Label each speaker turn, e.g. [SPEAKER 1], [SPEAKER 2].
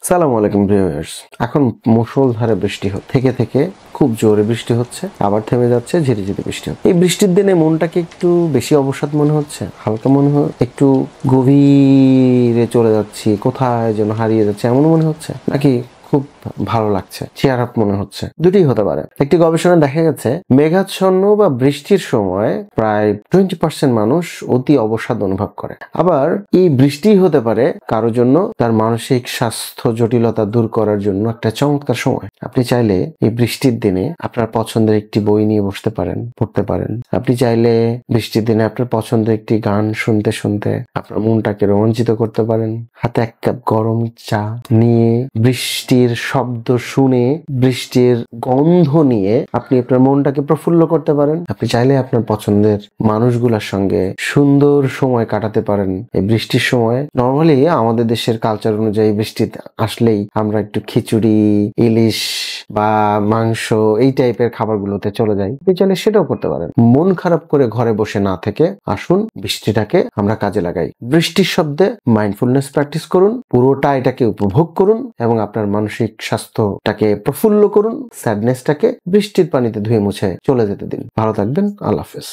[SPEAKER 1] সালামু আলাইকুম ভিউয়ার্স। এখন মুষলধারে বৃষ্টি থেকে থেকে খুব জোরে বৃষ্টি হচ্ছে, আবার থেমে যাচ্ছে, ঝিরি ঝিরি বৃষ্টি হচ্ছে। এই বৃষ্টির দিনে মনটাকে একটু বেশি অবসাদ মনে হচ্ছে, হালকা মনে হয়, একটু গভীরে চলে যাচ্ছি, কোথায় যেন হারিয়ে যাচ্ছে এমন মনে হচ্ছে, নাকি খুব ভালো লাগছে, চেয়ার আপ মনে হচ্ছে? দুটোই হতে পারে। একটি গবেষণায় দেখা গেছে মেঘাচ্ছন্ন বা বৃষ্টির সময় প্রায় 20% মানুষ অতি অবসাদ অনুভব করে। আবার এই বৃষ্টি হতে পারে কারোর জন্য তার মানসিক স্বাস্থ্য জটিলতা দূর করার জন্য একটা চমৎকার সময়। আপনি চাইলে এই বৃষ্টির দিনে আপনার পছন্দের একটি বই নিয়ে বসতে পারেন, পড়তে পারেন। আপনি চাইলে বৃষ্টির দিনে আপনার পছন্দের একটি গান শুনতে শুনতে আপনার মনটাকে রোমাঞ্চিত করতে পারেন। হাতে এক কাপ গরম চা নিয়ে, বৃষ্টির শব্দ শুনে, বৃষ্টির গন্ধ নিয়ে আপনি আপনার মনটাকে প্রফুল্ল করতে পারেন। আপনি চাইলে আপনার পছন্দের মানুষগুলোর সঙ্গে সুন্দর সময় কাটাতে পারেন এই বৃষ্টির সময়। নর্মালি আমাদের দেশের কালচার অনুযায়ী বৃষ্টি আসলেই আমরা একটু খিচুড়ি, ইলিশ বা মাংস এই টাইপের খাবারগুলোতে চলে যাই। আপনি চাইলে সেটাও করতে পারেন। মন খারাপ করে ঘরে বসে না থেকে আসুন বৃষ্টিটাকে আমরা কাজে লাগাই। বৃষ্টির শব্দে মাইন্ডফুলনেস প্র্যাকটিস করুন, পুরোটা এটাকে উপভোগ করুন এবং আপনার মানসিক স্বাস্থ্যটাকে প্রফুল্ল করুন। স্যাডনেসটাকে বৃষ্টির পানিতে ধুয়ে মুছে চলে যেতে দিন। ভালো থাকবেন। আল্লাহ হাফেজ।